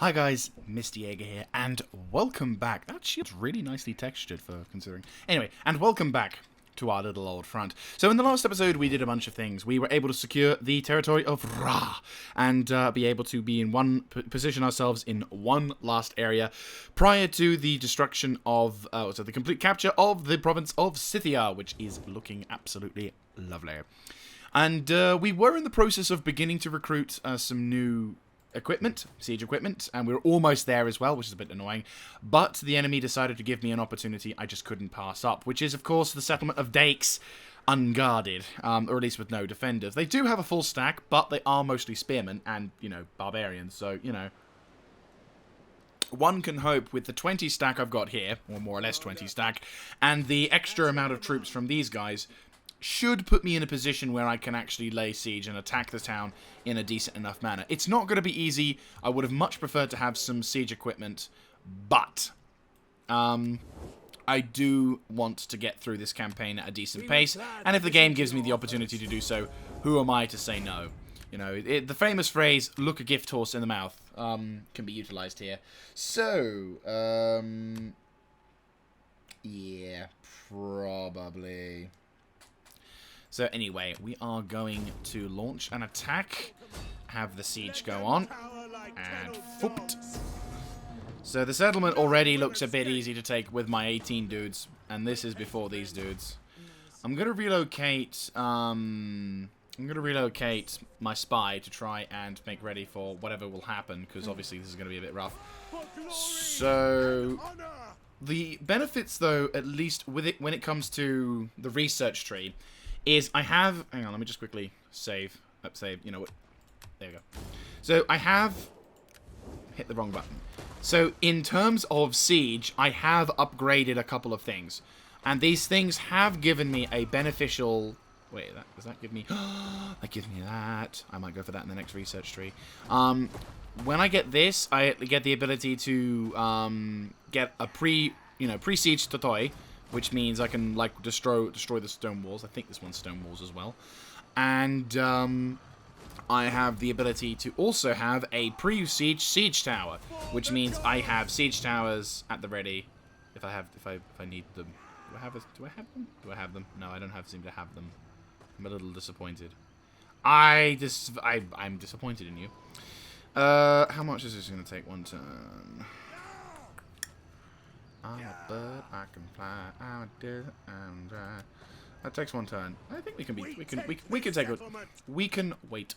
Hi guys, Mr. Jaeger here, and welcome back. That shield's really nicely textured for considering. Anyway, and welcome back to our little old front. So in the last episode, we did a bunch of things. We were able to secure the territory of Ra, and be able to be in position ourselves in one last area prior to the destruction of, so the complete capture of the province of Scythia, which is looking absolutely lovely. And we were in the process of beginning to recruit some new siege equipment, and we were almost there as well, which is a bit annoying, but the enemy decided to give me an opportunity I just couldn't pass up, which is, of course, the settlement of Daix, unguarded, or at least with no defenders. They do have a full stack, but they are mostly spearmen and, you know, barbarians, so, you know, one can hope with the 20 stack I've got here, or more or less 20 stack, and the extra amount of troops from these guys, should put me in a position where I can actually lay siege and attack the town in a decent enough manner. It's not going to be easy. I would have much preferred to have some siege equipment, but I do want to get through this campaign at a decent pace, and if the game gives me the opportunity to do so, who am I to say no? You know, the famous phrase, look a gift horse in the mouth, can be utilized here. So, yeah, probably. So anyway, we are going to launch an attack, have the siege go on, and fooped. So the settlement already looks a bit easy to take with my 18 dudes, and this is before these dudes. I'm gonna relocate. My spy to try and make ready for whatever will happen, because obviously this is gonna be a bit rough. So the benefits, though, at least with it when it comes to the research tree, is I have... Hang on, let me just quickly save. Save, you know what? There we go. So, I have... Hit the wrong button. So, in terms of siege, I have upgraded a couple of things. And these things have given me a beneficial... Wait, does that give me... that gives me that. I might go for that in the next research tree. When I get this, I get the ability to get a pre-siege Totoi, which means I can, like, destroy the stone walls. I think this one's stone walls as well. And I have the ability to also have a pre-siege siege tower, which means I have siege towers at the ready if I need them. Do I have them? Do I have them? No, I don't seem to have them. I'm a little disappointed. I'm disappointed in you. How much is this going to take one turn? I'm a bird, I can fly, I'm a deer, I'm dry. That takes one turn. I think we can wait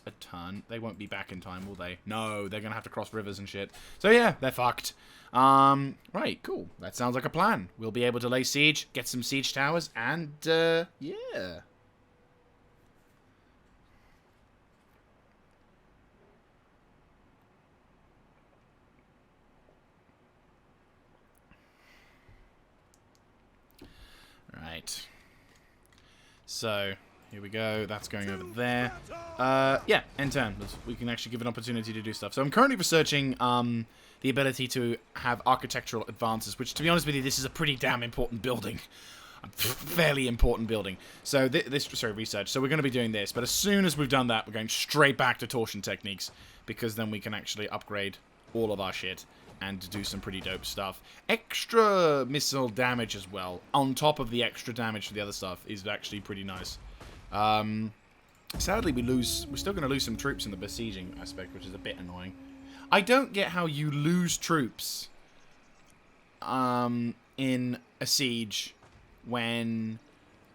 a turn. They won't be back in time, will they? No, they're gonna have to cross rivers and shit. So yeah, they're fucked. Right, cool. That sounds like a plan. We'll be able to lay siege, get some siege towers, and yeah. Right. So, here we go. That's going over there. Yeah, end turn. We can actually give an opportunity to do stuff. So I'm currently researching the ability to have architectural advances, which, to be honest with you, this is a pretty damn important building. A fairly important building. So research. So we're going to be doing this, but as soon as we've done that, we're going straight back to torsion techniques, because then we can actually upgrade all of our shit and do some pretty dope stuff. Extra missile damage as well, on top of the extra damage for the other stuff, is actually pretty nice. Sadly, we're still going to lose some troops in the besieging aspect, which is a bit annoying. I don't get how you lose troops in a siege when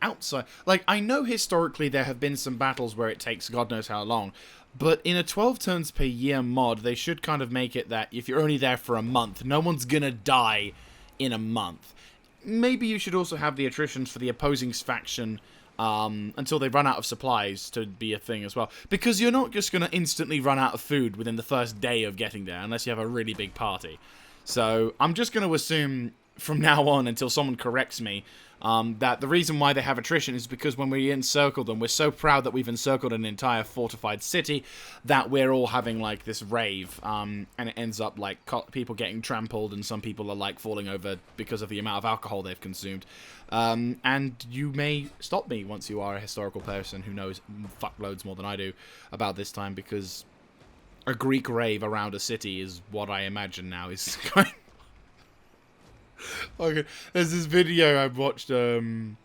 outside. Like, I know historically there have been some battles where it takes God knows how long, but in a 12 turns per year mod, they should kind of make it that if you're only there for a month, no one's gonna die in a month. Maybe you should also have the attritions for the opposing faction until they run out of supplies to be a thing as well. Because you're not just gonna instantly run out of food within the first day of getting there, unless you have a really big party. So, I'm just gonna assume from now on, until someone corrects me, that the reason why they have attrition is because when we encircle them, we're so proud that we've encircled an entire fortified city that we're all having, like, this rave, and it ends up, like, people getting trampled, and some people are, like, falling over because of the amount of alcohol they've consumed. And you may stop me once you are a historical person who knows fuckloads more than I do about this time, because a Greek rave around a city is what I imagine now is going. Okay, there's this video I've watched of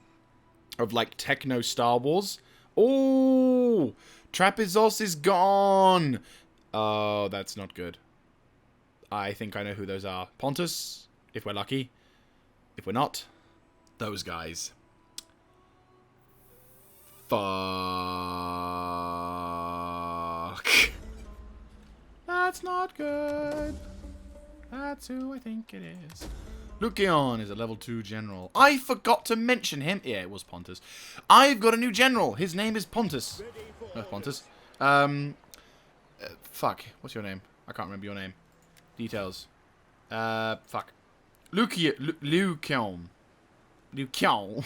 like techno Star Wars. Oh, Trapezos is gone. Oh, that's not good. I think I know who those are. Pontus, if we're lucky. If we're not, those guys. Fuck. That's not good. That's who I think it is. Lucian is a level 2 general. I forgot to mention him. Yeah, it was Pontus. I've got a new general. His name is Pontus. No, Pontus. Fuck. What's your name? I can't remember your name. Details. Fuck. Lucian. Lucian. Lucian.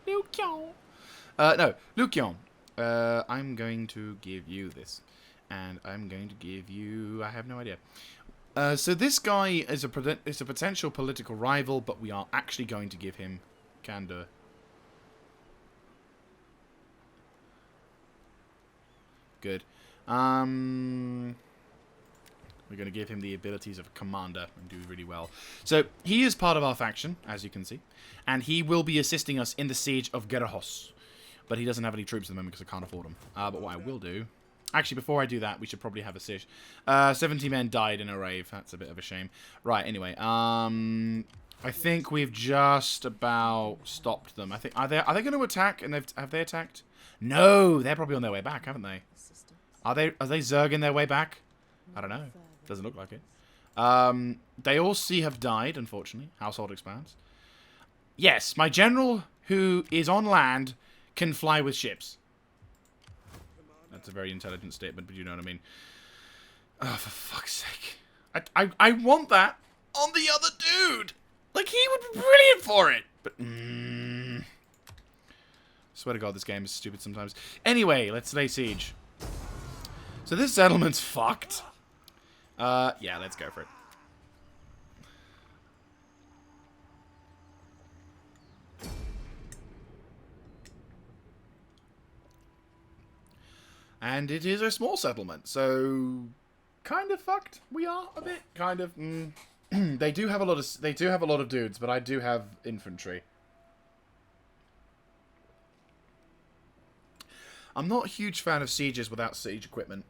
Lucian. No. Lucian. I'm going to give you this. And I'm going to give you... I have no idea. So this guy is a potential political rival, but we are actually going to give him candor. Good. We're going to give him the abilities of a commander and do really well. So he is part of our faction, as you can see, and he will be assisting us in the siege of Gerahos. But he doesn't have any troops at the moment because I can't afford them. But what I will do... Actually, before I do that, we should probably have a siege. 70 men died in a rave. That's a bit of a shame. Right, anyway. I think we've just about stopped them. I think are they going to attack? And have they attacked? No, they're probably on their way back, haven't they? Are they zerging their way back? I don't know. Doesn't look like it. They all have died, unfortunately. Household expands. Yes, my general who is on land can fly with ships. That's a very intelligent statement, but you know what I mean. Oh, for fuck's sake. I want that on the other dude. Like, he would be brilliant for it. But, swear to God, this game is stupid sometimes. Anyway, let's lay siege. So this settlement's fucked. Yeah, let's go for it. And it is a small settlement, so kind of fucked. We are a bit kind of. They do have a lot of dudes, but I do have infantry. I'm not a huge fan of sieges without siege equipment.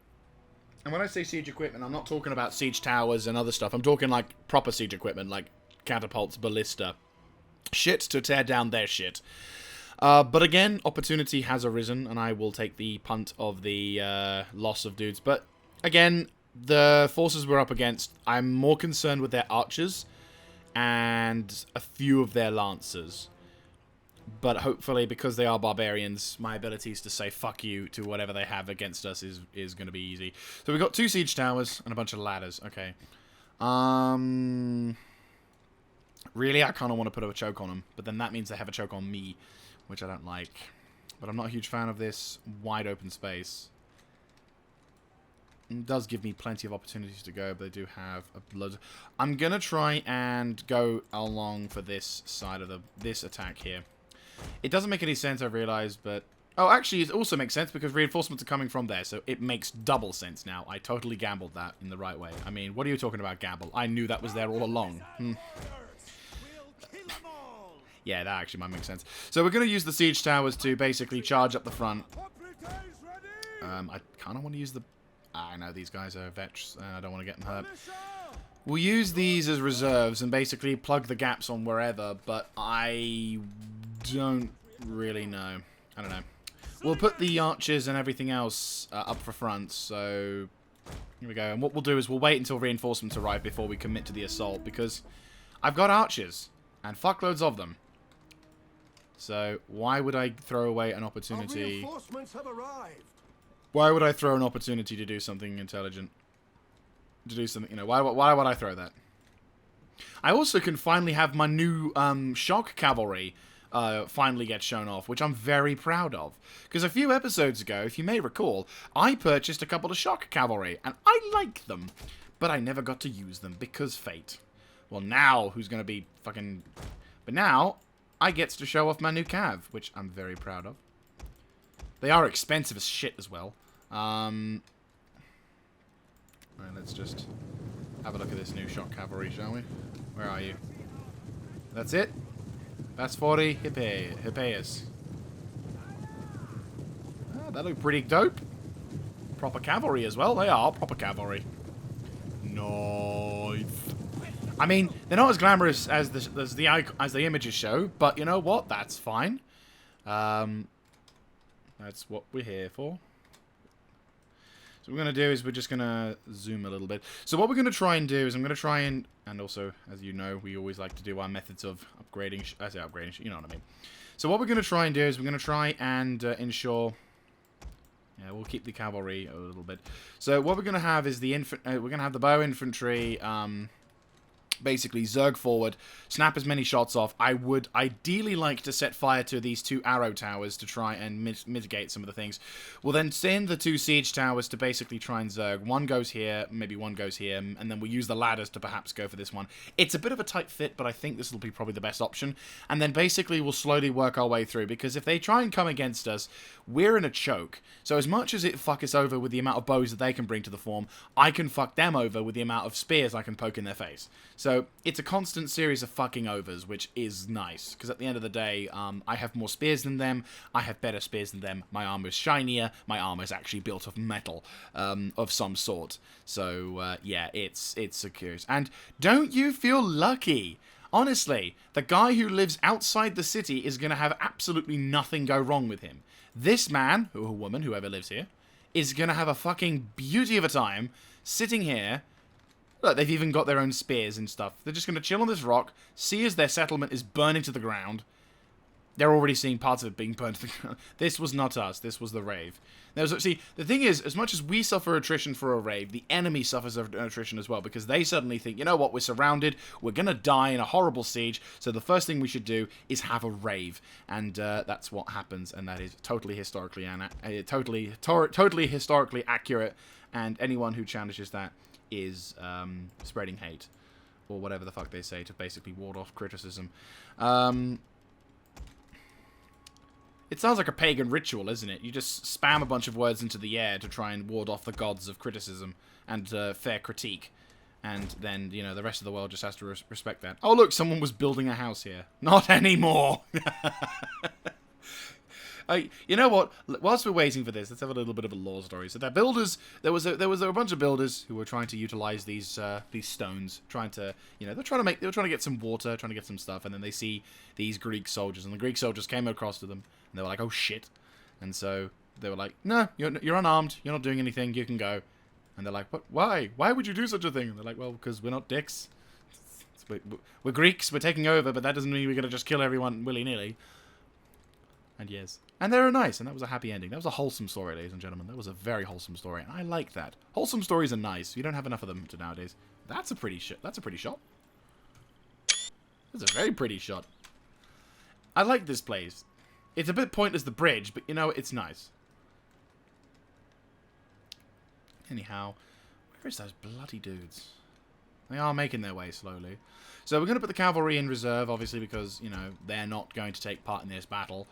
And when I say siege equipment, I'm not talking about siege towers and other stuff. I'm talking like proper siege equipment, like catapults, ballista, shit to tear down their shit. But again, opportunity has arisen, and I will take the punt of the loss of dudes. But again, the forces we're up against, I'm more concerned with their archers and a few of their lancers. But hopefully, because they are barbarians, my abilities to say fuck you to whatever they have against us is going to be easy. So we've got 2 siege towers and a bunch of ladders. Okay. Really, I kind of want to put a choke on them, but then that means they have a choke on me, which I don't like. But I'm not a huge fan of this wide open space. It does give me plenty of opportunities to go, but they do have a blood. I'm going to try and go along for this side of this attack here. It doesn't make any sense, I realized, but... Oh, actually, it also makes sense because reinforcements are coming from there, so it makes double sense now. I totally gambled that in the right way. I mean, what are you talking about, gamble? I knew that was there all along. Yeah, that actually might make sense. So we're going to use the siege towers to basically charge up the front. I kind of want to use the... I know these guys are vets, and I don't want to get them hurt. We'll use these as reserves and basically plug the gaps on wherever, but I don't really know. I don't know. We'll put the archers and everything else up for front, so... Here we go. And what we'll do is we'll wait until reinforcements arrive before we commit to the assault, because I've got archers, and fuckloads of them. So, why would I throw away an opportunity? Reinforcements have arrived. Why would I throw an opportunity to do something intelligent? To do something, you know, why would I throw that? I also can finally have my new shock cavalry finally get shown off, which I'm very proud of. Because a few episodes ago, if you may recall, I purchased a couple of shock cavalry, and I like them, but I never got to use them because fate. Well, now, who's going to be fucking... But now, I get to show off my new cav, which I'm very proud of. They are expensive as shit as well. Alright, let's just have a look at this new shock cavalry, shall we? Where are you? That's it? That's 40 Hippeus. Ah, that look pretty dope. Proper cavalry as well. They are proper cavalry. Nice. I mean, they're not as glamorous as the images show, but you know what? That's fine. That's what we're here for. So what we're going to do is we're just going to zoom a little bit. So what we're going to try and do is I'm going to try and also, as you know, we always like to do our methods of upgrading, I say upgrading, you know what I mean. So what we're going to try and do is we're going to try and ensure, yeah, we'll keep the cavalry a little bit. So what we're going to have is the we're going to have the bow infantry, basically zerg forward, snap as many shots off. I would ideally like to set fire to these 2 arrow towers to try and mitigate some of the things. We'll then send the 2 siege towers to basically try and zerg. One goes here, maybe one goes here, and then we'll use the ladders to perhaps go for this one. It's a bit of a tight fit, but I think this will be probably the best option. And then basically we'll slowly work our way through, because if they try and come against us, we're in a choke. So as much as it fuck us over with the amount of bows that they can bring to the form, I can fuck them over with the amount of spears I can poke in their face. So it's a constant series of fucking overs, which is nice, because at the end of the day, I have more spears than them, I have better spears than them, my armor's shinier, my armor's actually built of metal of some sort. So, yeah, it's secure. And don't you feel lucky? Honestly, the guy who lives outside the city is going to have absolutely nothing go wrong with him. This man, or woman, whoever lives here, is going to have a fucking beauty of a time sitting here. Look, they've even got their own spears and stuff. They're just going to chill on this rock, see as their settlement is burning to the ground. They're already seeing parts of it being burned to the ground. This was not us. This was the rave. Now, so, see, the thing is, as much as we suffer attrition for a rave, the enemy suffers attrition as well, because they suddenly think, you know what, we're surrounded, we're going to die in a horrible siege, so the first thing we should do is have a rave. And that's what happens, and that is totally historically historically accurate, and anyone who challenges that is spreading hate, or whatever the fuck they say, to basically ward off criticism. It sounds like a pagan ritual, isn't it? You just spam a bunch of words into the air to try and ward off the gods of criticism and fair critique. And then, you know, the rest of the world just has to respect that. Oh, look, someone was building a house here. Not anymore! You know what? Whilst we're waiting for this, let's have a little bit of a lore story. So, there was a bunch of builders who were trying to utilize these stones, trying to, you know, they were trying to get some water, trying to get some stuff, and then they see these Greek soldiers, and the Greek soldiers came across to them, and they were like, "Oh shit!" And so they were like, "No, you're unarmed. You're not doing anything. You can go." And they're like, "What? Why? Why would you do such a thing?" And they're like, "Well, because we're not dicks. We're Greeks. We're taking over, but that doesn't mean we're gonna just kill everyone willy-nilly." And yes. And they were nice, and that was a happy ending. That was a wholesome story, ladies and gentlemen. That was a very wholesome story, and I like that. Wholesome stories are nice. You don't have enough of them nowadays. That's a pretty shot. That's a pretty shot. That's a very pretty shot. I like this place. It's a bit pointless, the bridge, but you know, it's nice. Anyhow, where is those bloody dudes? They are making their way slowly. So we're going to put the cavalry in reserve, obviously, because, you know, they're not going to take part in this battle.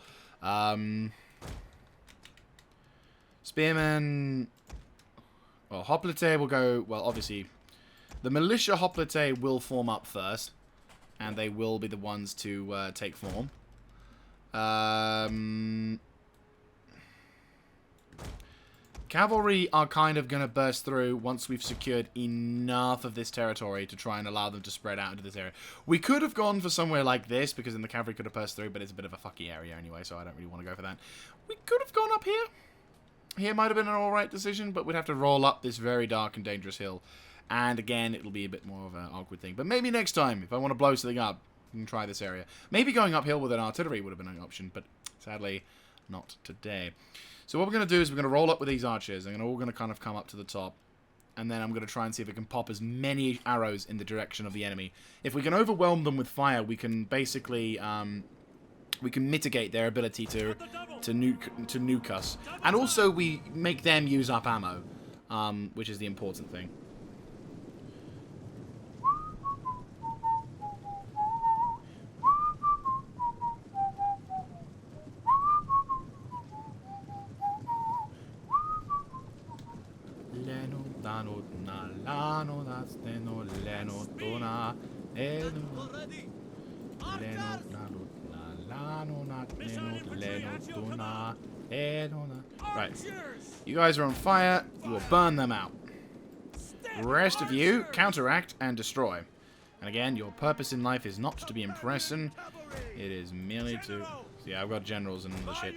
Spearmen... Well, hoplite will go... Well, obviously, the militia hoplite will form up first, and they will be the ones to take form. Cavalry are kind of going to burst through once we've secured enough of this territory to try and allow them to spread out into this area. We could have gone for somewhere like this, because then the cavalry could have burst through, but it's a bit of a fucky area anyway, so I don't really want to go for that. We could have gone up here. Here might have been an alright decision, but we'd have to roll up this very dark and dangerous hill. And again, it'll be a bit more of an awkward thing. But maybe next time, if I want to blow something up, we can try this area. Maybe going uphill with an artillery would have been an option, but sadly, not today. So what we're going to do is we're going to roll up with these archers. They're all going to kind of come up to the top. And then I'm going to try and see if we can pop as many arrows in the direction of the enemy. If we can overwhelm them with fire, we can basically... we can mitigate their ability to nuke us. And also we make them use up ammo. Which is the important thing. Right. You guys are on fire. You will burn them out. The rest of you counteract and destroy. And again, your purpose in life is not to be impressing. It is merely to... Yeah, I've got generals and all the shit.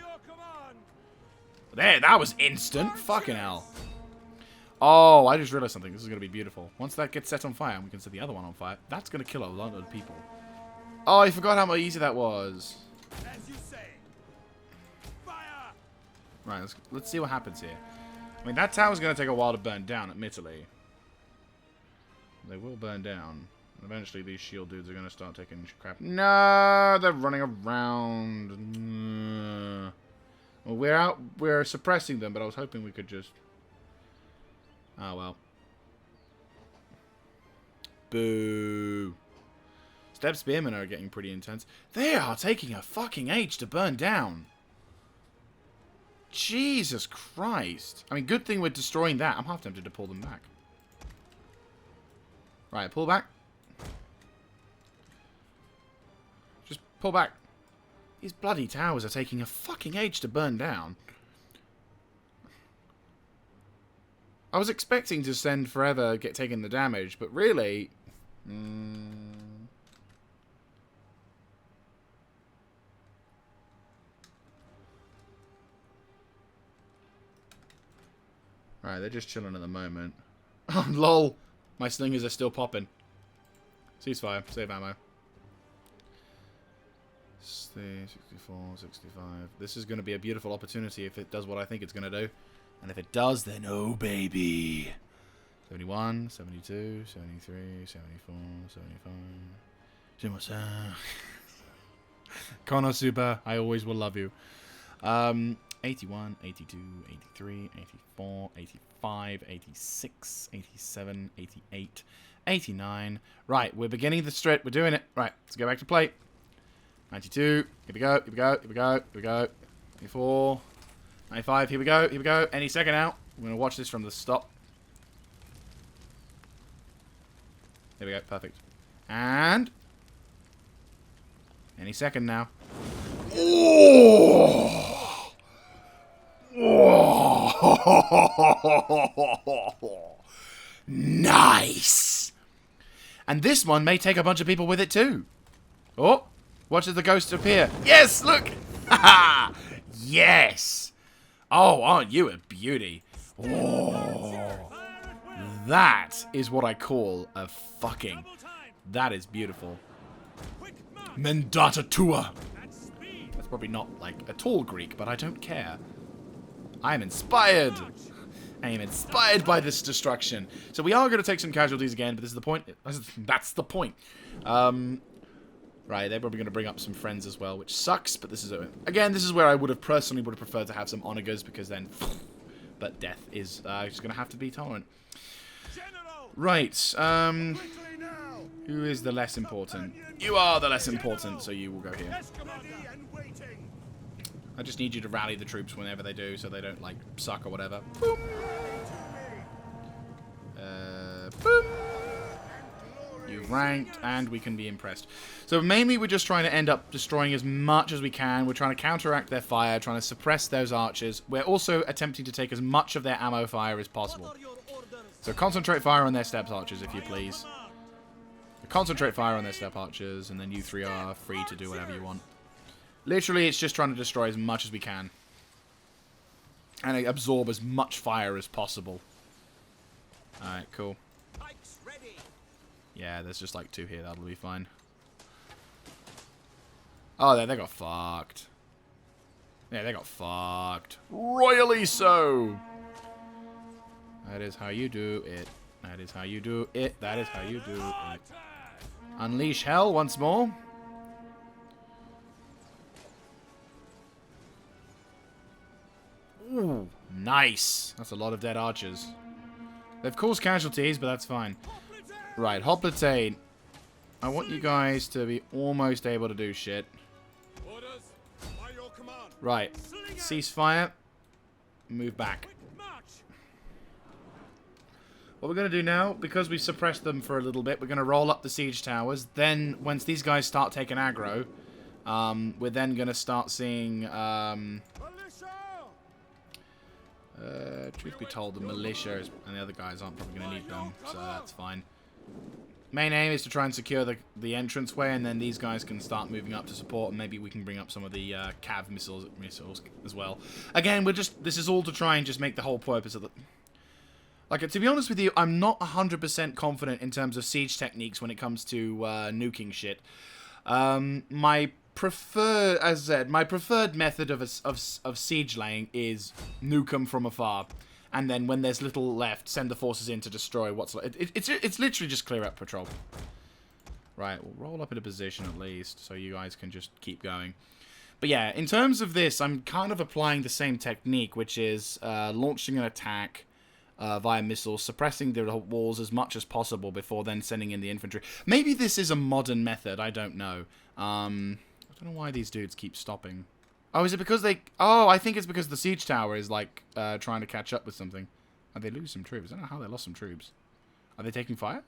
There, that was instant. Fucking hell. Oh, I just realized something. This is going to be beautiful. Once that gets set on fire and we can set the other one on fire, that's going to kill a lot of people. Oh, I forgot how easy that was. As you say. Fire! Right, let's see what happens here. I mean, that tower's going to take a while to burn down, admittedly. They will burn down. Eventually, these shield dudes are going to start taking crap. No, they're running around. Well, we're suppressing them, but I was hoping we could just... Oh, well. Boo. Step spearmen are getting pretty intense. They are taking a fucking age to burn down. Jesus Christ. I mean, good thing we're destroying that. I'm half tempted to pull them back. Right, pull back. Just pull back. These bloody towers are taking a fucking age to burn down. I was expecting to send forever, get taken the damage, but really... Alright, they're just chilling at the moment. Oh, lol. My slingers are still popping. Ceasefire. Save ammo. 64, 65. This is going to be a beautiful opportunity if it does what I think it's going to do. And if it does, then oh baby. 71, 72, 73, 74, 75. Konosuba, I always will love you. 81, 82, 83, 84, 85, 86, 87, 88, 89. Right, we're beginning the stretch. We're doing it. Right, let's go back to plate. 92. Here we go. Here we go. Here we go. Here we go. 94. 95. Here we go. Here we go. Any second now. We're going to watch this from the stop. There we go. Perfect. And... any second now. Oh! Nice! And this one may take a bunch of people with it too. Oh! Watch as the ghost appear. Yes! Look! Haha! Yes! Oh, aren't you a beauty? Oh! That is what I call a fucking... That is beautiful. Mendata Tua! That's probably not, like, at all Greek, but I don't care. I am inspired! I am inspired by this destruction. So we are going to take some casualties again, but this is the point. That's the point. Right, they're probably going to bring up some friends as well, which sucks, but this is... Again, this is where I personally would have preferred to have some onagers, because then... But death is just going to have to be tolerant. Right, who is the less important? You are the less important, so you will go here. I just need you to rally the troops whenever they do, so they don't, like, suck or whatever. Boom! Boom! You've ranked, and we can be impressed. So mainly we're just trying to end up destroying as much as we can. We're trying to counteract their fire, trying to suppress those archers. We're also attempting to take as much of their ammo fire as possible. So concentrate fire on their steppe archers, if you please. Concentrate fire on their steppe archers, and then you three are free to do whatever you want. Literally, it's just trying to destroy as much as we can. And absorb as much fire as possible. Alright, cool. Yeah, there's just like 2 here. That'll be fine. Oh, they got fucked. Yeah, they got fucked. Royally so! That is how you do it. That is how you do it. That is how you do it. Unleash hell once more. Ooh, nice. That's a lot of dead archers. They've caused casualties, but that's fine. Right, Hoplite. I want you guys to be almost able to do shit. Right. Ceasefire. Move back. What we're going to do now, because we suppressed them for a little bit, we're going to roll up the siege towers. Then, once these guys start taking aggro, we're then going to start seeing... truth be told, the militia and the other guys aren't probably going to need them, so that's fine. Main aim is to try and secure the entranceway, and then these guys can start moving up to support, and maybe we can bring up some of the cav missiles as well. Again, this is all to try and just make the whole purpose of the... Like, to be honest with you, I'm not 100% confident in terms of siege techniques when it comes to nuking shit. My preferred method of siege laying is nuke them from afar, and then when there's little left, send the forces in to destroy what's left. It's literally just clear out patrol. Right, we'll roll up in a position at least, so you guys can just keep going. But yeah, in terms of this, I'm kind of applying the same technique, which is launching an attack via missiles, suppressing the walls as much as possible before then sending in the infantry. Maybe this is a modern method, I don't know. I don't know why these dudes keep stopping. Oh, is it because they... Oh, I think it's because the siege tower is, like, trying to catch up with something. And they lose some troops. I don't know how they lost some troops. Are they taking fire?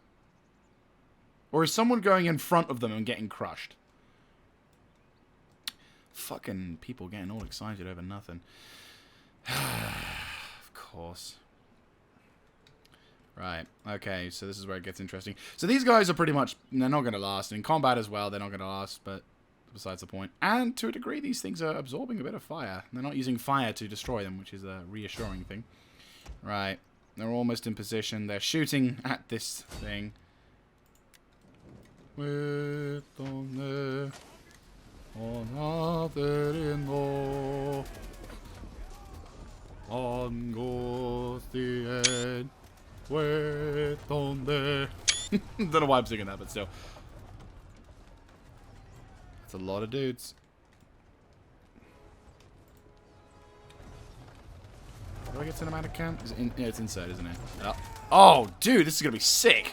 Or is someone going in front of them and getting crushed? Fucking people getting all excited over nothing. Of course. Right, okay, so this is where it gets interesting. So these guys are pretty much, they're not going to last. In combat as well, they're not going to last, but besides the point. And to a degree, these things are absorbing a bit of fire. They're not using fire to destroy them, which is a reassuring thing. Right, they're almost in position. They're shooting at this thing. On goes the end. Wait on there. Don't know why I'm singing that, but still. That's a lot of dudes. Do I get cinematic cam? Yeah, it's inside, isn't it? Oh, dude, this is gonna be sick.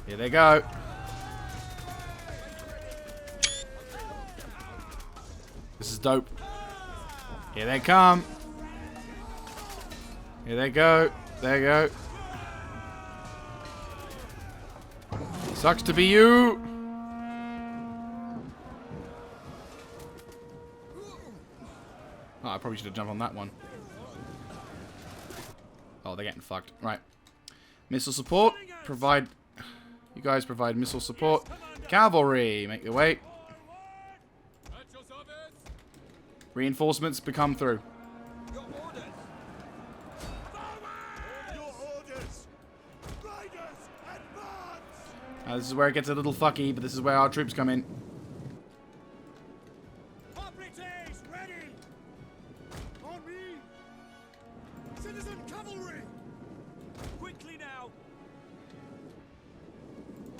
Here they go. This is dope. Here they come. Here they go. There you go. Sucks to be you. Oh, I probably should have jumped on that one. Oh, they're getting fucked. Right. Missile support. Provide... You guys provide missile support. Cavalry. Make their way. Reinforcements become through. Your orders. Your orders. Riders, advance. This is where it gets a little fucky, but this is where our troops come in. Hoplites, ready. On me. Citizen cavalry. Quickly now.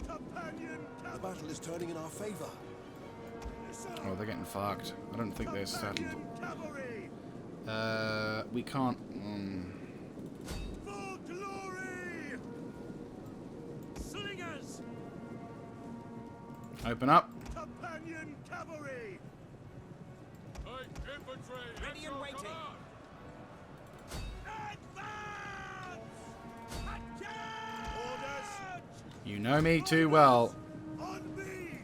Companion The battle is turning in our favor. Oh, they're getting fucked. I don't think they're settled. cavalry. We can't... For glory. Slingers. Open up. Companion cavalry. Infantry. Ready and waiting. Advance. Orders. You know me too well. On me.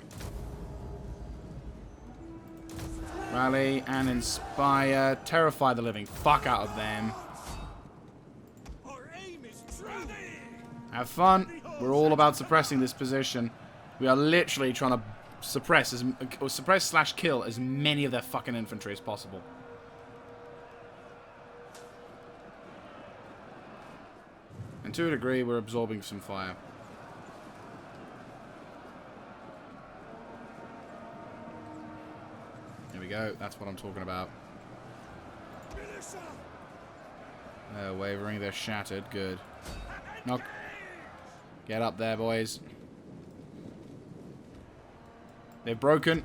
Rally and inspire. Terrify the living fuck out of them. Our aim is true. Have fun. We're all about suppressing this position. We are literally trying to suppress / kill as many of their fucking infantry as possible. And to a degree, we're absorbing some fire. There we go. That's what I'm talking about. They're wavering. They're shattered. Good. Knock. Get up there, boys. They've broken.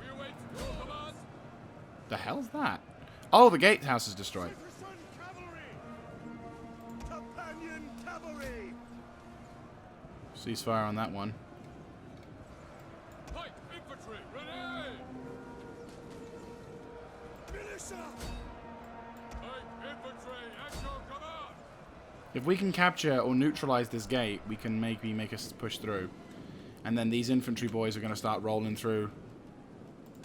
The hell's that? Oh, the gatehouse is destroyed. Ceasefire on that one. If we can capture or neutralize this gate, we can maybe make us push through. And then these infantry boys are going to start rolling through.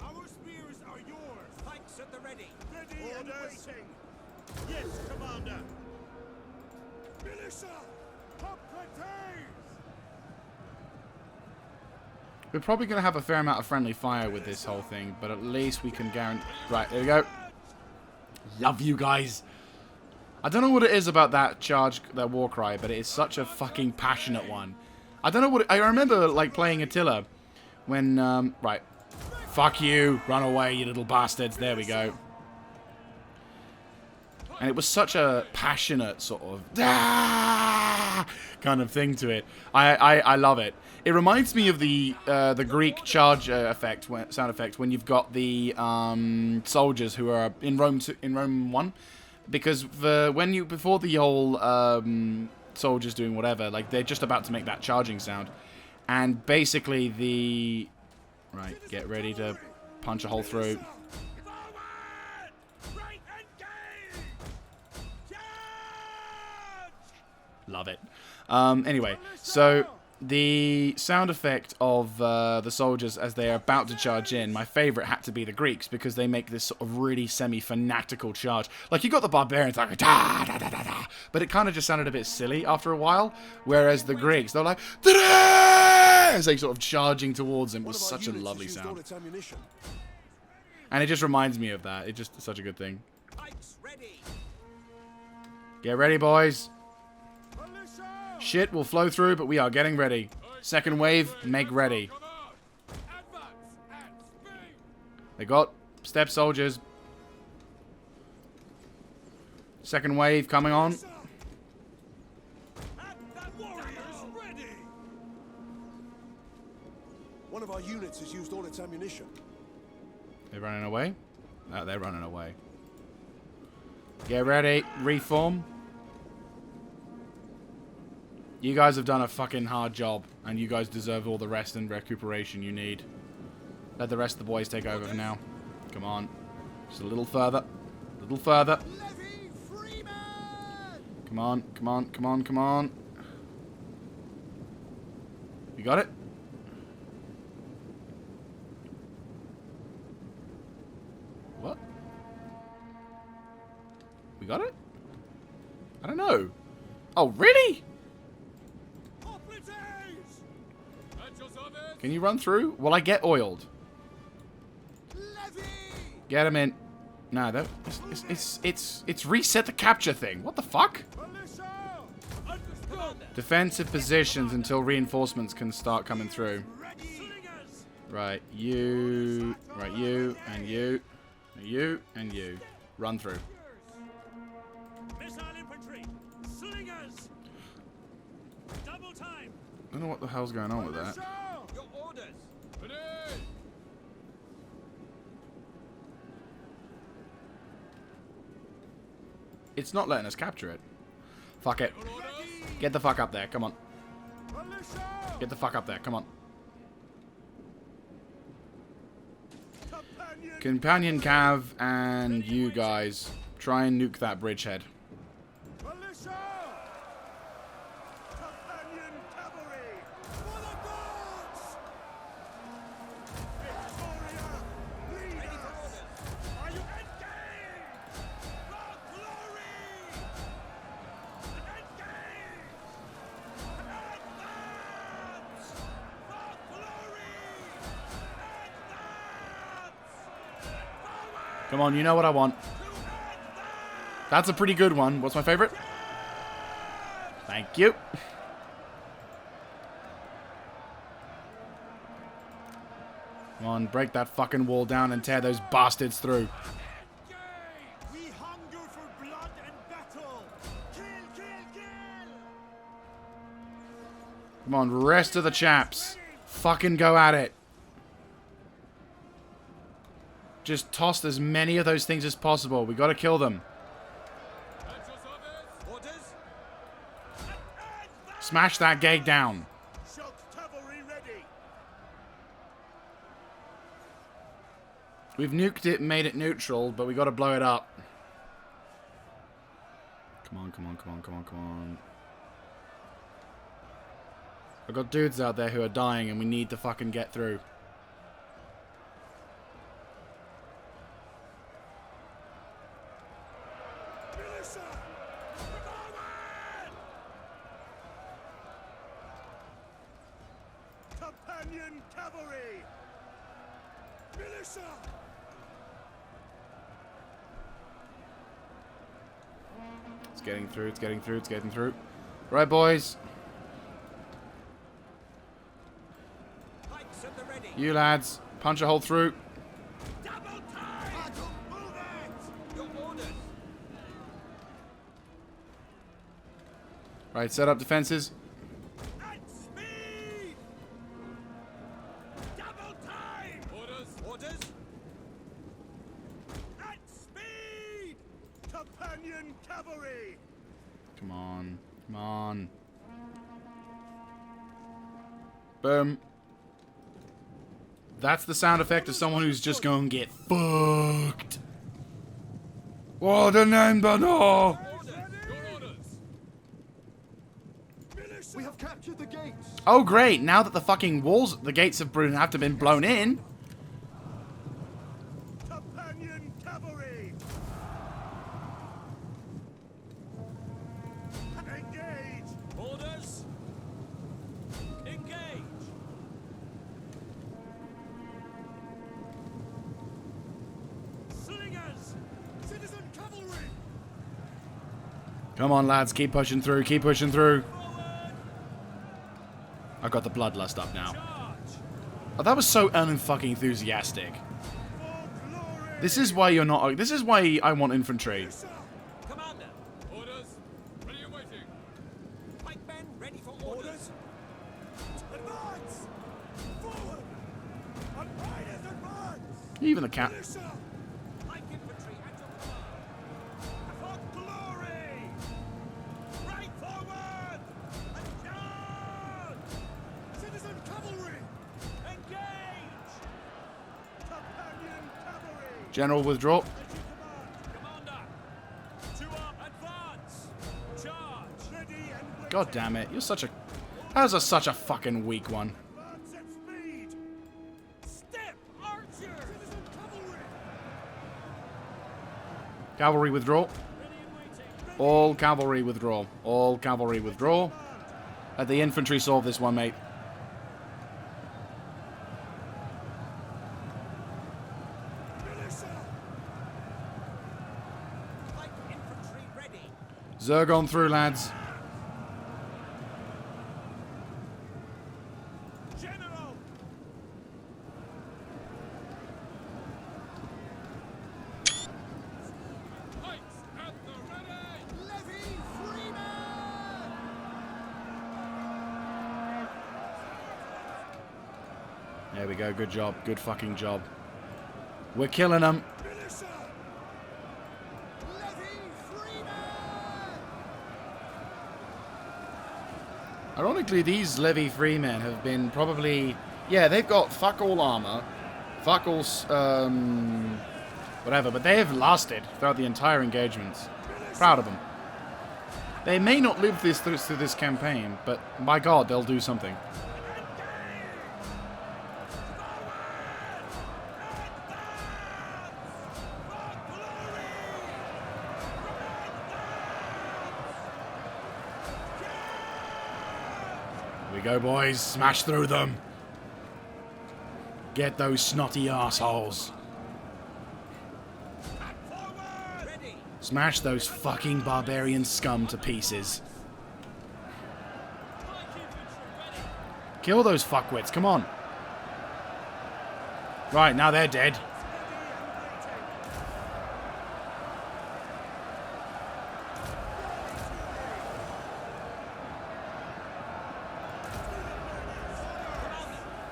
Our spears are yours. Pikes at the ready. Ready and waiting. Yes, Commander. Militia, We're probably going to have a fair amount of friendly fire with this whole thing, but at least we can guarantee... Right, there we go. Love you guys. I don't know what it is about that charge, that war cry, but it is such a fucking passionate one. I don't know what... I remember, like, playing Attila when... right. Fuck you. Run away, you little bastards. There we go. And it was such a passionate sort of... kind of thing to it. I love it. It reminds me of the Greek charge effect, sound effect, when you've got the soldiers who are in Rome 1, because before the whole soldiers doing whatever, like they're just about to make that charging sound, and basically the get ready to punch a hole through. Love it. Anyway, so the sound effect of the soldiers as they are about to charge in, my favorite had to be the Greeks, because they make this sort of really semi-fanatical charge. Like, you got the barbarians like, da, da, da, da, da, but it kind of just sounded a bit silly after a while, whereas the Greeks, they're like, da, da, as they sort of charging towards them. It was such a lovely sound. And it just reminds me of that. It's just such a good thing. Get ready, boys. Shit will flow through, but we are getting ready. Second wave, make ready. They got step soldiers. Second wave coming on. One of our units has used all its ammunition. They're running away? No, they're running away. Get ready. Reform. You guys have done a fucking hard job, and you guys deserve all the rest and recuperation you need. Let the rest of the boys take over for now. Come on. Just a little further. A little further. Come on, come on, come on, come on. You got it? What? We got it? I don't know. Oh, really? Can you run through? Will I get oiled? Get him in. No, that it's reset the capture thing. What the fuck? Defensive positions until reinforcements can start coming through. Right, you, and you, and you, and you. Run through. I don't know what the hell's going on with that. It's not letting us capture it. Fuck it. Get the fuck up there. Come on. Get the fuck up there. Come on. Companion Cav and you guys try and nuke that bridgehead. Come on, you know what I want. That's a pretty good one. What's my favorite? Thank you. Come on, break that fucking wall down and tear those bastards through. We hunger for blood and battle. Kill, kill, kill. Come on, rest of the chaps. Fucking go at it. Just toss as many of those things as possible. We gotta kill them. Smash that gate down. We've nuked it and made it neutral, but we gotta blow it up. Come on, come on, come on, come on, come on. I've got dudes out there who are dying and we need to fucking get through. Companion cavalry! Militia! It's getting through, it's getting through, it's getting through. Right, boys. Pikes at the ready! You lads, punch a hole through. Double time! Move it! Your orders! Right, set up defenses. At speed! Double time! Orders! Orders! At speed! Companion cavalry! Come on, come on. Boom. That's the sound effect of someone who's just going to get fucked. What a name, but no! We have captured the gates. Oh, great. Now that the fucking walls, the gates have to been blown in. Companion cavalry! Engage! Orders! Engage! Slingers! Citizen cavalry! Come on, lads. Keep pushing through. Keep pushing through. Forward! I've got the bloodlust up now. Charge! Oh, that was so unfucking enthusiastic. For glory! This is why you're not. This is why I want infantry. Commander! Orders! Ready and waiting! Pikemen ready for orders! Advance! Forward! Unriders advance! Even the cat. Militia! Pike infantry at your command! For glory! Right forward! And charge! Citizen cavalry! Engage! Companion cavalry! General withdraw. At your command! Commander! To up! Advance! Charge! Ready and waiting! God damn it. You're such a. That was such a fucking weak one. Advance at speed! Step, archer! Citizen cavalry! Cavalry withdraw. Ready and waiting! All cavalry withdraw. All cavalry withdraw. Let the infantry solve this one, mate. Militia! Pike infantry ready! Zergon through, lads. General! Pikes at the ready! Levy freemen! There we go. Good job. Good fucking job. We're killing them. Militia! Levy freemen! Ironically, these Levy freemen have been probably... Yeah, they've got fuck all armor. Fuck all... whatever. But they have lasted throughout the entire engagements. Proud of them. They may not live this through this campaign, but by God, they'll do something. Here we go, boys. Smash through them. Get those snotty assholes. Forward! Ready! Smash those fucking barbarian scum to pieces. Pike infantry ready! Kill those fuckwits, come on. Right, now they're dead.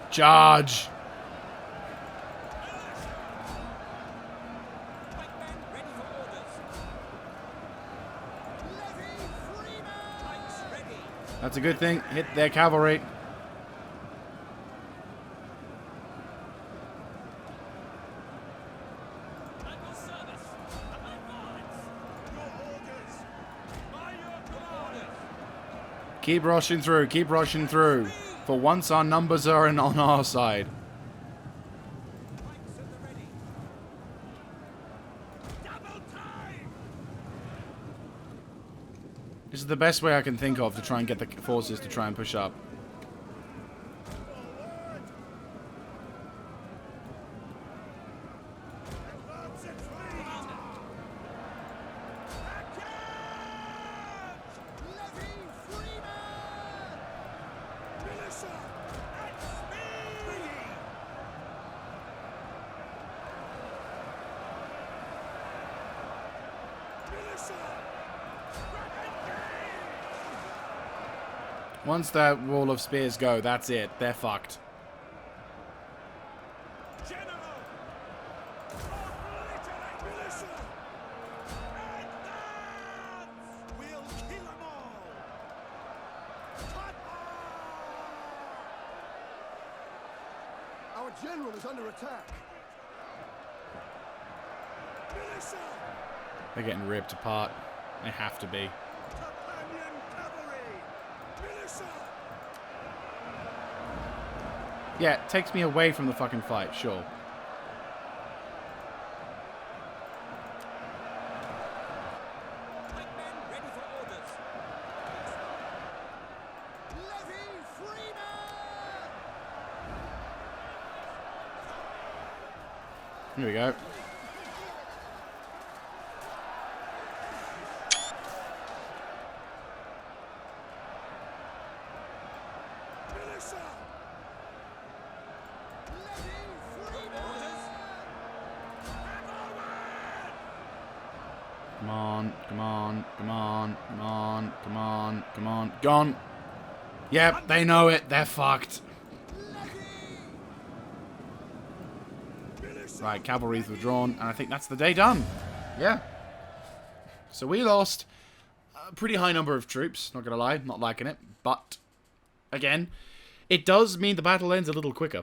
Charge! Pikemen ready for orders! Levy freemen! Pikes ready! That's a good thing. Hit their cavalry. At your service! Advance! Your orders! My Keep rushing through. Keep rushing through. For once, our numbers are on our side. Pikes at the ready. Double time! This is the best way I can think of to try and get the forces to try and push up. Advance at fleet! Levy Freeman! Militia! At speed! Ready! Militia! Once that wall of spears go, that's it. They're fucked. General! Obliterate militia! Advance! We'll kill them all! Cut Our general is under attack. militia! They're getting ripped apart. They have to be. Companion cavalry! Militia! Yeah, it takes me away from the fucking fight, sure. Pikemen ready for orders! Levy Freeman! Here we go. Militia! Levy Freeman! Orders! Come on, come on, come on, come on, come on, come on. Gone. Yep, they know it. They're fucked. Right, cavalry's withdrawn, and I think that's the day done. Yeah. So we lost a pretty high number of troops, not gonna lie, not liking it. But, again, it does mean the battle ends a little quicker.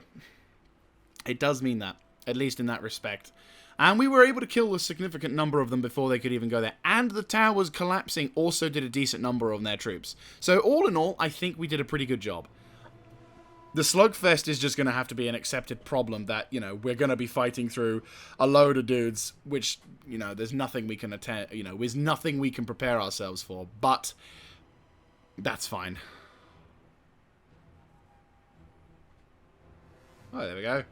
It does mean that, at least in that respect. And we were able to kill a significant number of them before they could even go there. And the towers collapsing also did a decent number on their troops. So all in all, I think we did a pretty good job. The slugfest is just going to have to be an accepted problem that, you know, we're going to be fighting through a load of dudes, which, you know, there's nothing we can attend, you know, there's nothing we can prepare ourselves for, but that's fine. Oh, there we go.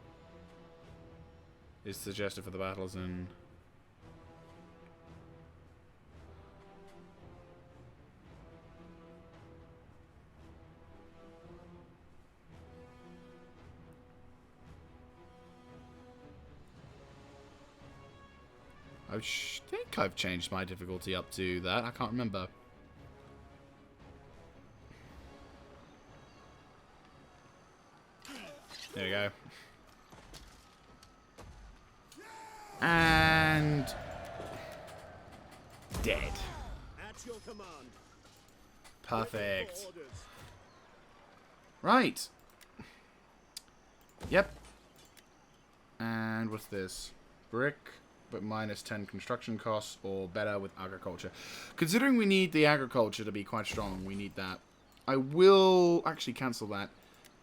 Is suggested for the battles and... I think I've changed my difficulty up to that. I can't remember. There we go. And... dead. At your command. Perfect. Orders. Right. Yep. And what's this? Brick, but minus 10 construction costs, or better with agriculture. Considering we need the agriculture to be quite strong, we need that. I will actually cancel that.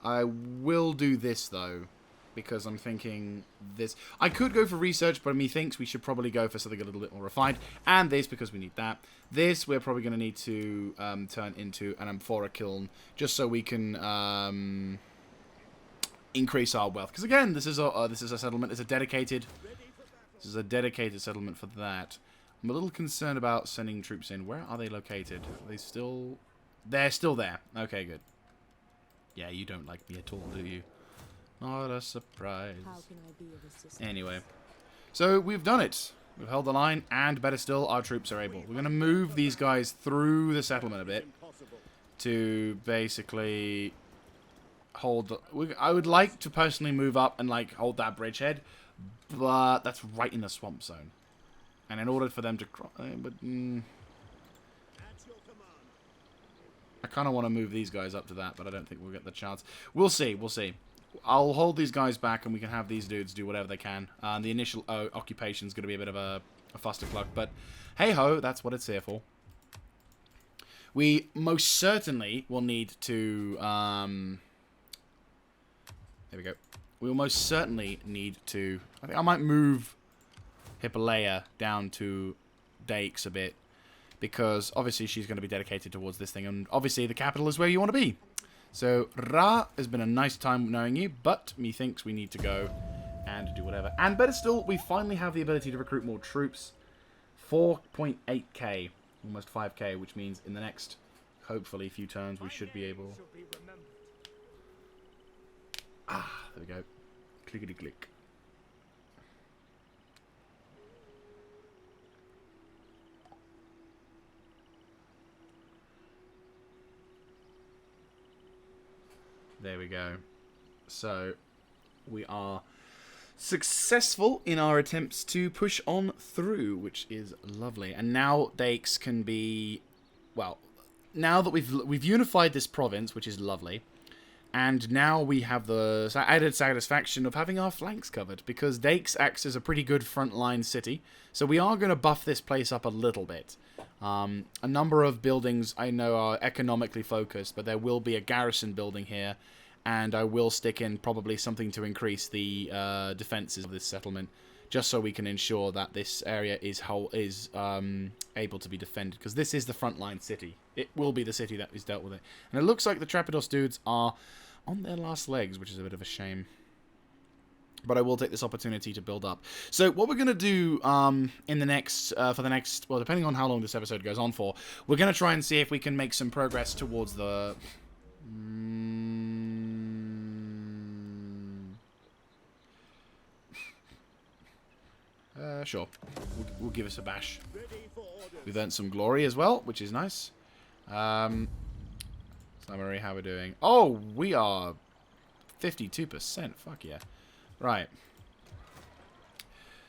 I will do this, though, because I'm thinking this. I could go for research, but methinks we should probably go for something a little bit more refined. And this, because we need that. This, we're probably going to need to turn into an amphora kiln, just so we can increase our wealth. Because again, this is a settlement. It's a dedicated. This is a dedicated settlement for that. I'm a little concerned about sending troops in. Where are they located? Are they still? They're still there. Okay, good. Yeah, you don't like me at all, do you? Not a surprise. How can I be of assistance? Anyway, so we've done it. We've held the line, and better still, our troops are able. We're going to move these guys through the settlement a bit to basically hold the... I would like to personally move up and like hold that bridgehead, but that's right in the swamp zone. And in order for them to cross... I kind of want to move these guys up to that, but I don't think we'll get the chance. We'll see, we'll see. I'll hold these guys back, and we can have these dudes do whatever they can. The initial occupation is going to be a bit of a fustercluck, but hey-ho, that's what it's here for. We most certainly will need to... there we go. We will most certainly need to... I think I might move Hippolea down to Daix a bit. Because obviously she's going to be dedicated towards this thing. And obviously the capital is where you want to be. So, Ra, has been a nice time knowing you. But methinks we need to go and do whatever. And better still, we finally have the ability to recruit more troops. 4.8k. Almost 5k. Which means in the next, hopefully, few turns we should be able... Ah, there we go. Clickety click. There we go. So, we are successful in our attempts to push on through, which is lovely. And now Daix can be, well, now that we've unified this province, which is lovely, and now we have the added satisfaction of having our flanks covered, because Daix acts as a pretty good frontline city. So we are going to buff this place up a little bit. A number of buildings I know are economically focused, but there will be a garrison building here, and I will stick in probably something to increase the defenses of this settlement, just so we can ensure that this area is able to be defended, because this is the frontline city. It will be the city that is dealt with it. And it looks like the Trapidos dudes are on their last legs, which is a bit of a shame. But I will take this opportunity to build up. So what we're going to do in the next, for the next, well, depending on how long this episode goes on for, we're going to try and see if we can make some progress towards the... Sure. We'll give us a bash. We've earned some glory as well, which is nice. Summary, how we're doing. Oh, we are 52%. Fuck yeah. Right.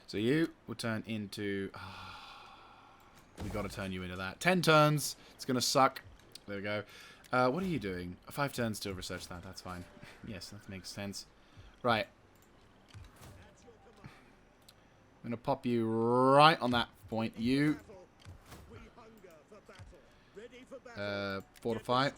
So you will turn into... we got to turn you into that. 10 turns. It's going to suck. There we go. What are you doing? 5 turns to research that. That's fine. Yes, that makes sense. Right. I'm going to pop you right on that point. You... fortify.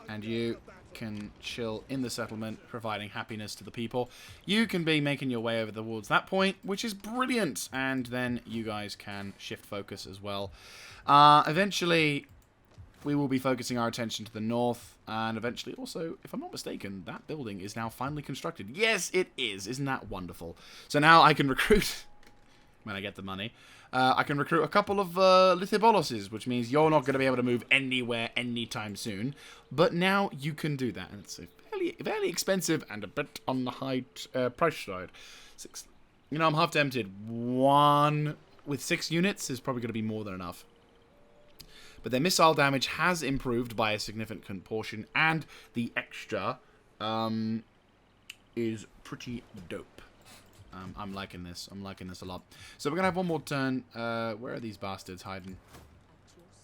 And you can chill in the settlement, providing happiness to the people. You can be making your way over towards that point, which is brilliant. And then you guys can shift focus as well. Eventually, we will be focusing our attention to the north. And eventually also, if I'm not mistaken, that building is now finally constructed. Yes, it is. Isn't that wonderful? So now I can recruit, when I get the money, I can recruit a couple of Lithiboloses, which means you're not going to be able to move anywhere anytime soon. But now you can do that. And it's a fairly expensive and a bit on the high price side. You know, I'm half tempted. One with 6 units is probably going to be more than enough. But their missile damage has improved by a significant portion, and the extra is pretty dope. I'm liking this. I'm liking this a lot. So we're going to have one more turn. Where are these bastards hiding?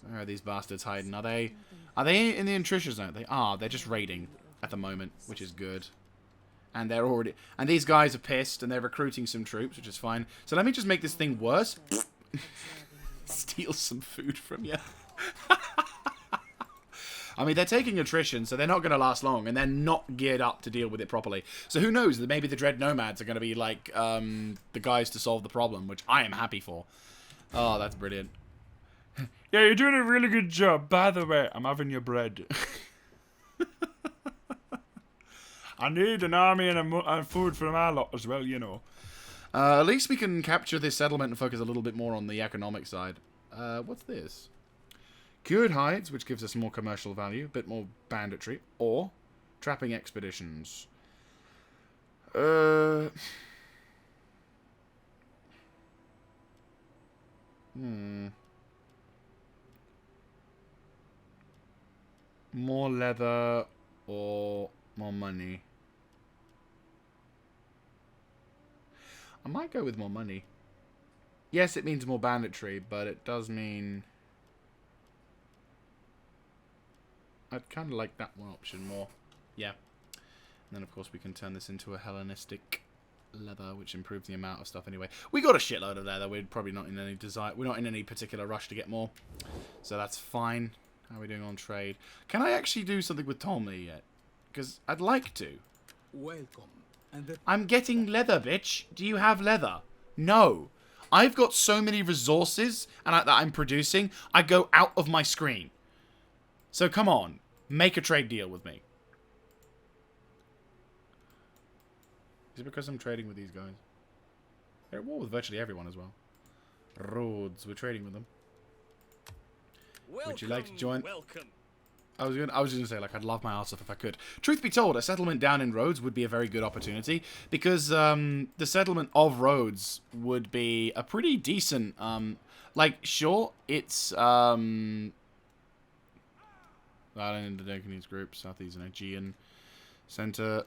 Where are these bastards hiding? Are they in the Intrisha zone? They are. They're just raiding at the moment, which is good. And they're already... And these guys are pissed, and they're recruiting some troops, which is fine. So let me just make this thing worse. Steal some food from you. I mean, they're taking attrition, so they're not going to last long, and they're not geared up to deal with it properly. So who knows? Maybe the Dread Nomads are going to be like the guys to solve the problem, which I am happy for. Oh, that's brilliant. Yeah, you're doing a really good job. By the way, I'm having your bread. I need an army and food for my lot as well, you know. At least we can capture this settlement and focus a little bit more on the economic side. What's this? Cured hides, which gives us more commercial value, a bit more banditry, or trapping expeditions. More leather or more money. I might go with more money. Yes, it means more banditry, but it does mean... I'd kind of like that one option more. Yeah. And then, of course, we can turn this into a Hellenistic leather, which improves the amount of stuff anyway. We got a shitload of leather. We're probably not in any desire. We're not in any particular rush to get more, so that's fine. How are we doing on trade? Can I actually do something with Ptolemy yet? Because I'd like to. Welcome. And I'm getting leather, bitch. Do you have leather? No. I've got so many resources that I'm producing, I go out of my screen. So come on, make a trade deal with me. Is it because I'm trading with these guys? They're at war with virtually everyone as well. Rhodes, we're trading with them. Would you like to join? Welcome. I was just gonna say, like, I'd love my ass off if I could. Truth be told, a settlement down in Rhodes would be a very good opportunity because the settlement of Rhodes would be a pretty decent. Like, sure, it's Island Indonesia group, Southeast Aegean Center.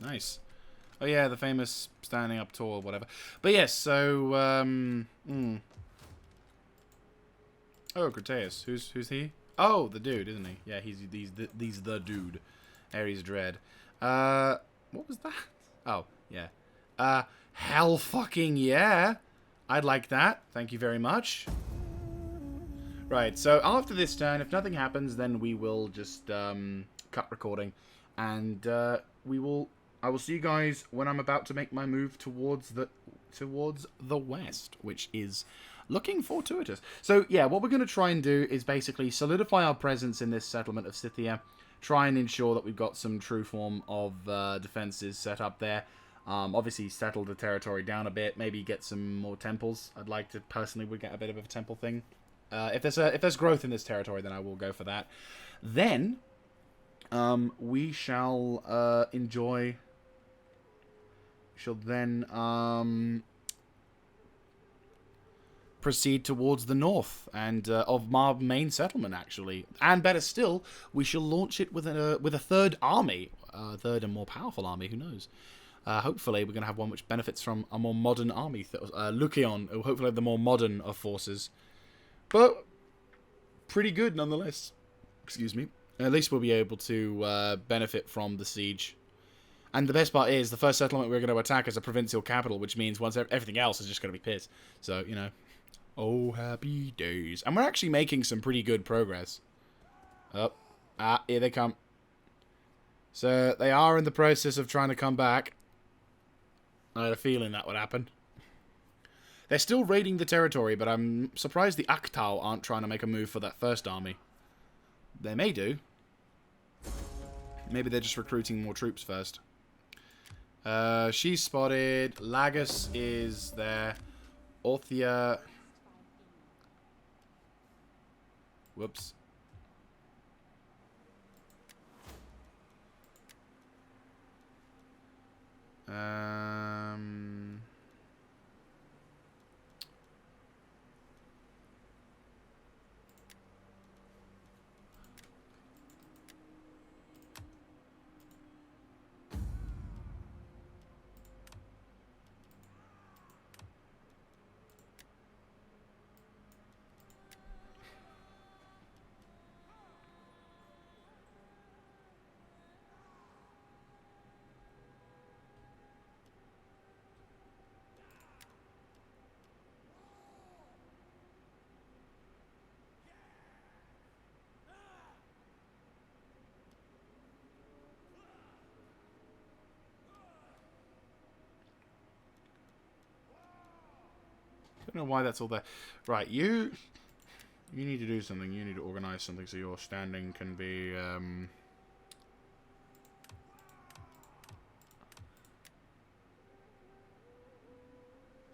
Nice. Oh yeah, the famous standing up tall, whatever. But yes, so oh, Crataeus. Who's he? Oh, the dude, isn't he? Yeah, he's the dude. Ares Dread. What was that? Oh, yeah. Hell fucking yeah. I'd like that. Thank you very much. Right, so after this turn, if nothing happens, then we will just cut recording, and I will see you guys when I'm about to make my move towards the west, which is looking fortuitous. So yeah, what we're going to try and do is basically solidify our presence in this settlement of Scythia, try and ensure that we've got some true form of defenses set up there. Obviously settle the territory down a bit, maybe get some more temples. I'd like to personally would get a bit of a temple thing. If there's growth in this territory, then I will go for that. Then we shall enjoy. Shall then proceed towards the north and of our main settlement, actually. And better still, we shall launch it with a third army, third and more powerful army. Who knows? Hopefully, we're going to have one which benefits from a more modern army. Lucion, who hopefully have the more modern of forces, but pretty good nonetheless. Excuse me. At least we'll be able to benefit from the siege. And the best part is, the first settlement we're going to attack is a provincial capital, which means once everything else is just going to be pissed. So, you know. Oh, happy days. And we're actually making some pretty good progress. Oh. Here they come. So, they are in the process of trying to come back. I had a feeling that would happen. They're still raiding the territory, but I'm surprised the Aktau aren't trying to make a move for that first army. They may do. Maybe they're just recruiting more troops first. She's spotted. Lagus is there. Orthia. Whoops. I don't know why that's all there. Right, you need to do something. You need to organize something so your standing can be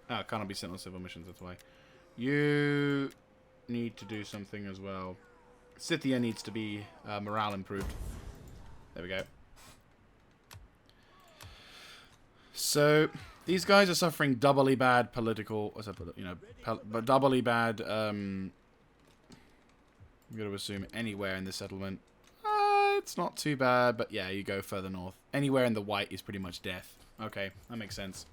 it cannot be sent on civil missions, that's why. You need to do something as well. Scythia needs to be morale improved. There we go. So these guys are suffering doubly bad political, but doubly bad. I'm going to assume anywhere in the settlement. It's not too bad, but yeah, you go further north. Anywhere in the white is pretty much death. Okay, that makes sense.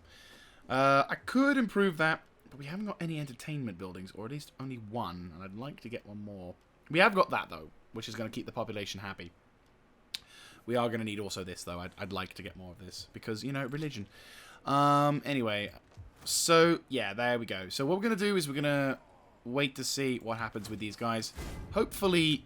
I could improve that, but we haven't got any entertainment buildings, or at least only one, and I'd like to get one more. We have got that, though, which is going to keep the population happy. We are going to need also this, though. I'd like to get more of this, because, you know, religion. Anyway, so, yeah, there we go. So what we're going to do is we're going to wait to see what happens with these guys. Hopefully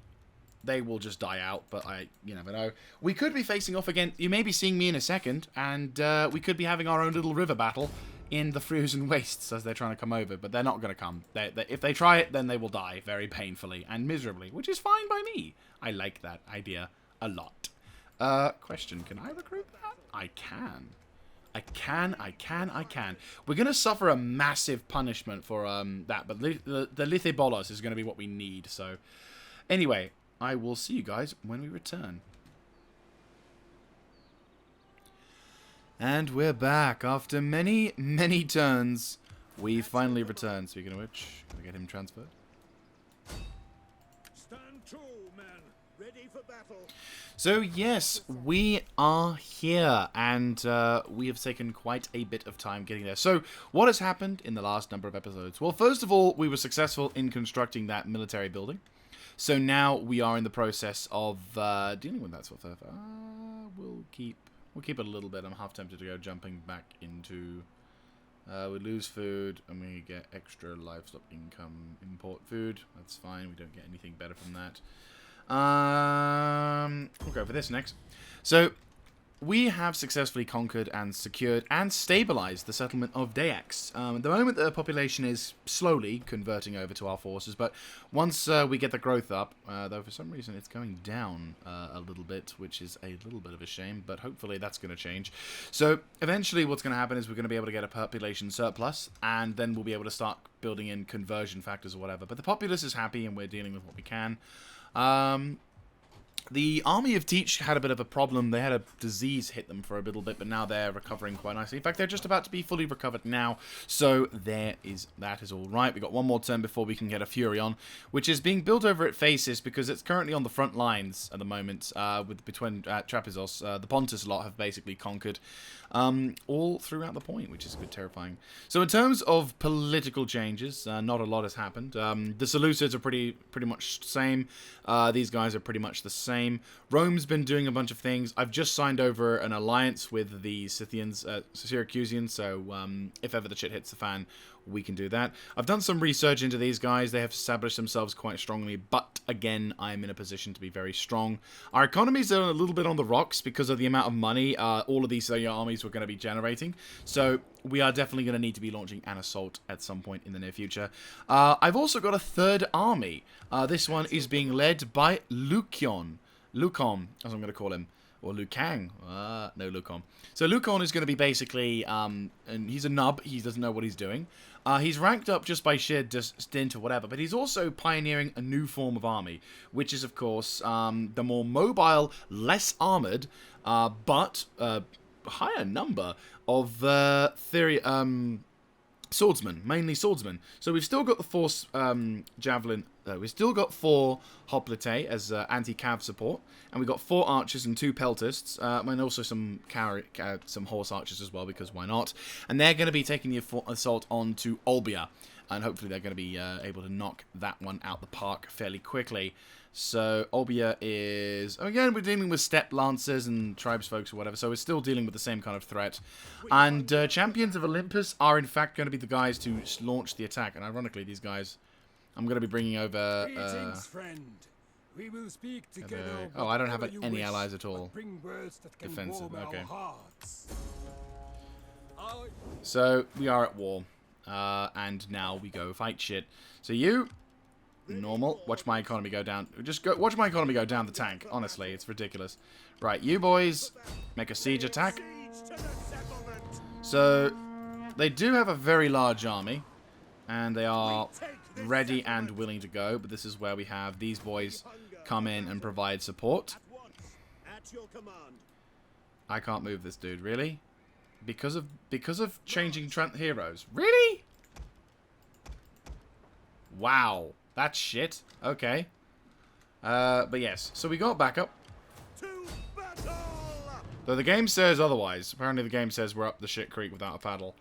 they will just die out, but you never know. We could be facing off again. You may be seeing me in a second, and we could be having our own little river battle in the frozen wastes as they're trying to come over, but they're not going to come. If they try it, then they will die very painfully and miserably, which is fine by me. I like that idea a lot. Question, can I recruit that? I can. I can. We're going to suffer a massive punishment for that, but the Lithibolos is going to be what we need, so... Anyway, I will see you guys when we return. And we're back. After many, many turns, we finally returned. Speaking of which, can we get him transferred? Stand tall, men. Ready for battle. So yes, we are here, and we have taken quite a bit of time getting there. So what has happened in the last number of episodes? Well, first of all, we were successful in constructing that military building. So now we are in the process of dealing with that sort of stuff. We'll keep it a little bit. I'm half tempted to go jumping back into... we lose food, and we get extra livestock income. Import food. That's fine. We don't get anything better from that. We'll go for this next. So, we have successfully conquered and secured and stabilized the settlement of Dayax. At the moment, the population is slowly converting over to our forces, but once we get the growth up, though for some reason it's going down a little bit, which is a little bit of a shame, but hopefully that's going to change. So, eventually what's going to happen is we're going to be able to get a population surplus, and then we'll be able to start building in conversion factors or whatever. But the populace is happy, and we're dealing with what we can. The army of Teach had a bit of a problem. They had a disease hit them for a little bit, but now they're recovering quite nicely. In fact, they're just about to be fully recovered now, so that is all right. We've got one more turn before we can get a Fury on, which is being built over at Phasis because it's currently on the front lines at the moment between Trapezoos. The Pontus lot have basically conquered all throughout the point, which is a bit terrifying. So in terms of political changes, not a lot has happened. The Seleucids are pretty much the same. These guys are pretty much the same. Rome's been doing a bunch of things. I've just signed over an alliance with the Scythians, Syracusians, so if ever the shit hits the fan, we can do that. I've done some research into these guys. They have established themselves quite strongly, but again, I'm in a position to be very strong. Our economies are a little bit on the rocks because of the amount of money all of these armies were going to be generating, so we are definitely going to need to be launching an assault at some point in the near future. I've also got a third army. This one is being led by Lucon, as I'm going to call him. Or Lucang. No, Lucon. So Lucon is going to be basically, and he's a nub. He doesn't know what he's doing. He's ranked up just by sheer stint or whatever, but he's also pioneering a new form of army, which is, of course, the more mobile, less armored, but higher number of swordsmen, mainly swordsmen. So we've still got the 4 javelin. We've still got 4 hoplite as anti-cav support, and we've got 4 archers and 2 peltists, and also some horse archers as well, because why not? And they're going to be taking the assault on to Olbia, and hopefully they're going to be able to knock that one out the park fairly quickly. So Olbia is... Again, we're dealing with steppe lancers and tribes folks or whatever, so we're still dealing with the same kind of threat. And Champions of Olympus are in fact going to be the guys to launch the attack, and ironically these guys... I'm going to be bringing over... Greetings, friend. We will speak together. Oh, I don't have any allies at all. Bring words that can Defensive, warm okay. our hearts. So, we are at war. And now we go fight shit. So you... Normal. Watch my economy go down. Watch my economy go down the tank. Honestly, it's ridiculous. Right, you boys, make a siege attack. So, they do have a very large army, and they are ready and willing to go. But this is where we have these boys come in and provide support. I can't move this dude, really? Because of changing heroes, really? Wow. That's shit. Okay. But yes. So we got backup. To battle! Though the game says otherwise. Apparently the game says we're up the shit creek without a paddle.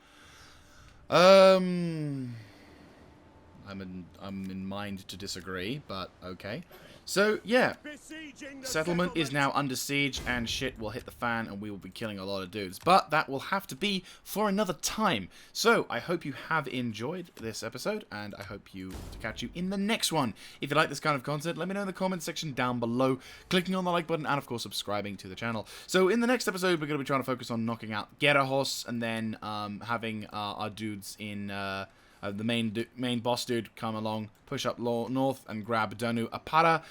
I'm in mind to disagree, but okay. So, yeah. Besieging the Settlement is now under siege, and shit will hit the fan, and we will be killing a lot of dudes. But that will have to be for another time. So, I hope you have enjoyed this episode, and I hope to catch you in the next one. If you like this kind of content, let me know in the comments section down below, clicking on the like button, and of course, subscribing to the channel. So, in the next episode, we're going to be trying to focus on knocking out Gerahos, and then having our dudes in... the main boss dude come along, push up north and grab Donu Apara.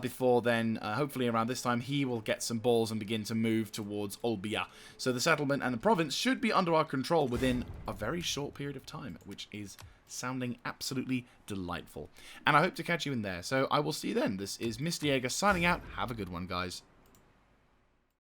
Before then, hopefully around this time, he will get some balls and begin to move towards Olbia. So the settlement and the province should be under our control within a very short period of time, which is sounding absolutely delightful. And I hope to catch you in there. So I will see you then. This is Mr. Jaeger signing out. Have a good one, guys.